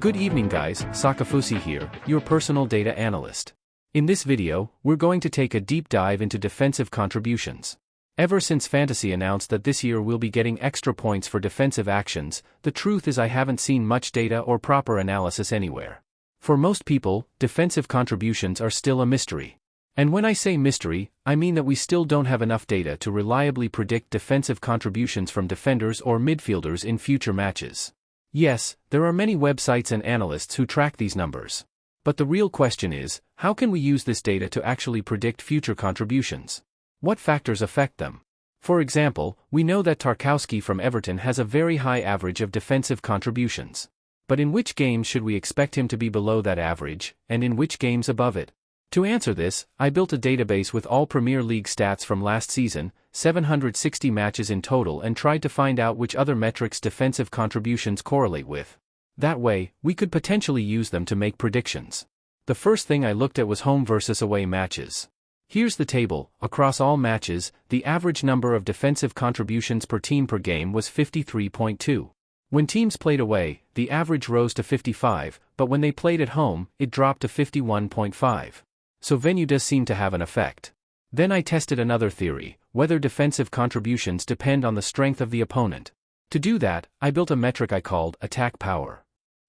Good evening guys, Sakafousi here, your personal data analyst. In this video, we're going to take a deep dive into defensive contributions. Ever since Fantasy announced that this year we'll be getting extra points for defensive actions, the truth is I haven't seen much data or proper analysis anywhere. For most people, defensive contributions are still a mystery. And when I say mystery, I mean that we still don't have enough data to reliably predict defensive contributions from defenders or midfielders in future matches. Yes, there are many websites and analysts who track these numbers. But the real question is, how can we use this data to actually predict future contributions? What factors affect them? For example, we know that Sakafousi from Everton has a very high average of defensive contributions. But in which games should we expect him to be below that average, and in which games above it? To answer this, I built a database with all Premier League stats from last season, 760 matches in total, and tried to find out which other metrics defensive contributions correlate with. That way, we could potentially use them to make predictions. The first thing I looked at was home versus away matches. Here's the table. Across all matches, the average number of defensive contributions per team per game was 53.2. When teams played away, the average rose to 55, but when they played at home, it dropped to 51.5. So venue does seem to have an effect. Then I tested another theory, whether defensive contributions depend on the strength of the opponent. To do that, I built a metric I called attack power.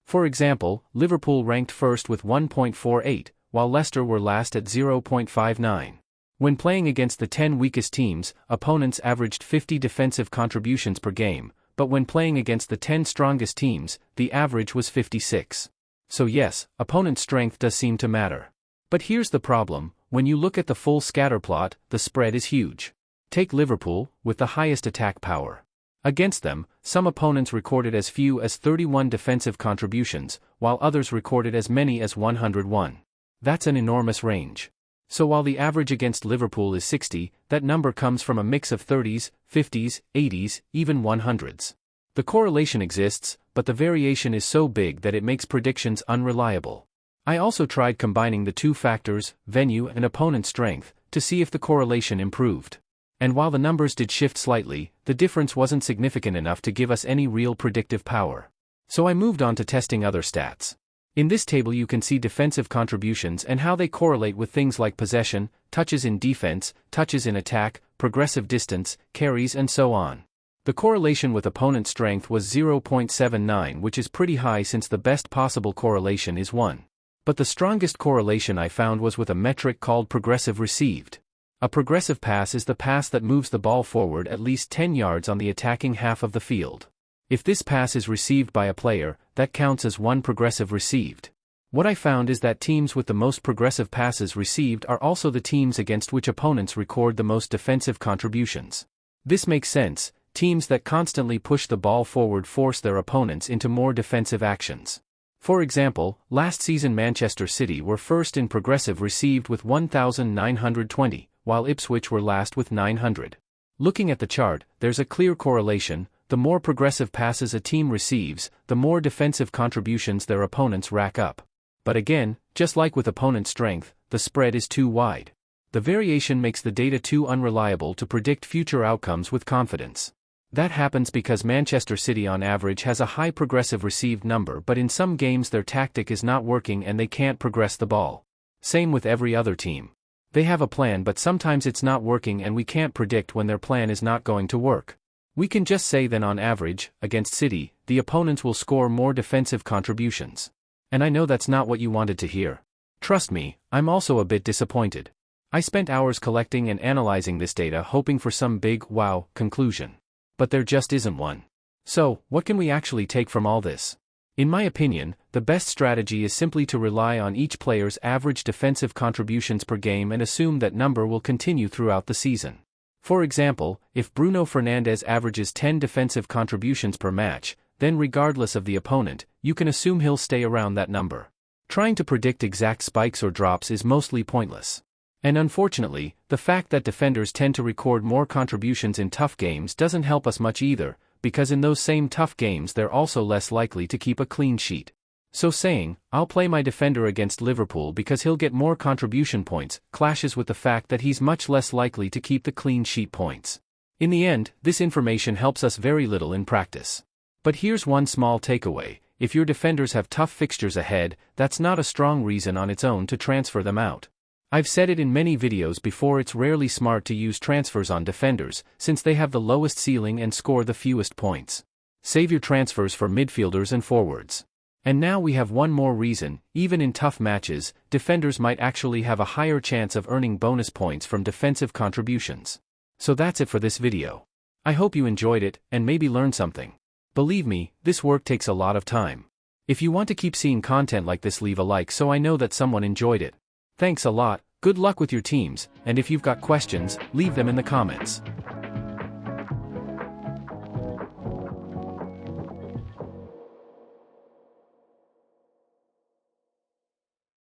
For example, Liverpool ranked first with 1.48, while Leicester were last at 0.59. When playing against the 10 weakest teams, opponents averaged 50 defensive contributions per game, but when playing against the 10 strongest teams, the average was 56. So yes, opponent strength does seem to matter. But here's the problem, when you look at the full scatterplot, the spread is huge. Take Liverpool, with the highest attack power. Against them, some opponents recorded as few as 31 defensive contributions, while others recorded as many as 101. That's an enormous range. So while the average against Liverpool is 60, that number comes from a mix of 30s, 50s, 80s, even 100s. The correlation exists, but the variation is so big that it makes predictions unreliable. I also tried combining the two factors, venue and opponent strength, to see if the correlation improved. And while the numbers did shift slightly, the difference wasn't significant enough to give us any real predictive power. So I moved on to testing other stats. In this table you can see defensive contributions and how they correlate with things like possession, touches in defense, touches in attack, progressive distance, carries and so on. The correlation with opponent strength was 0.79, which is pretty high since the best possible correlation is 1. But the strongest correlation I found was with a metric called progressive received. A progressive pass is the pass that moves the ball forward at least 10 yards on the attacking half of the field. If this pass is received by a player, that counts as one progressive received. What I found is that teams with the most progressive passes received are also the teams against which opponents record the most defensive contributions. This makes sense, teams that constantly push the ball forward force their opponents into more defensive actions. For example, last season Manchester City were first in progressive received with 1,920, while Ipswich were last with 900. Looking at the chart, there's a clear correlation. The more progressive passes a team receives, the more defensive contributions their opponents rack up. But again, just like with opponent strength, the spread is too wide. The variation makes the data too unreliable to predict future outcomes with confidence. That happens because Manchester City on average has a high progressive received number, but in some games their tactic is not working and they can't progress the ball. Same with every other team. They have a plan but sometimes it's not working and we can't predict when their plan is not going to work. We can just say then on average, against City, the opponents will score more defensive contributions. And I know that's not what you wanted to hear. Trust me, I'm also a bit disappointed. I spent hours collecting and analyzing this data hoping for some big, wow, conclusion. But there just isn't one. So, what can we actually take from all this? In my opinion, the best strategy is simply to rely on each player's average defensive contributions per game and assume that number will continue throughout the season. For example, if Bruno Fernandes averages 10 defensive contributions per match, then regardless of the opponent, you can assume he'll stay around that number. Trying to predict exact spikes or drops is mostly pointless. And unfortunately, the fact that defenders tend to record more contributions in tough games doesn't help us much either, because in those same tough games they're also less likely to keep a clean sheet. So saying, I'll play my defender against Liverpool because he'll get more contribution points, clashes with the fact that he's much less likely to keep the clean sheet points. In the end, this information helps us very little in practice. But here's one small takeaway: if your defenders have tough fixtures ahead, that's not a strong reason on its own to transfer them out. I've said it in many videos before, it's rarely smart to use transfers on defenders, since they have the lowest ceiling and score the fewest points. Save your transfers for midfielders and forwards. And now we have one more reason: even in tough matches, defenders might actually have a higher chance of earning bonus points from defensive contributions. So that's it for this video. I hope you enjoyed it, and maybe learned something. Believe me, this work takes a lot of time. If you want to keep seeing content like this, leave a like so I know that someone enjoyed it. Thanks a lot, good luck with your teams, and if you've got questions, leave them in the comments.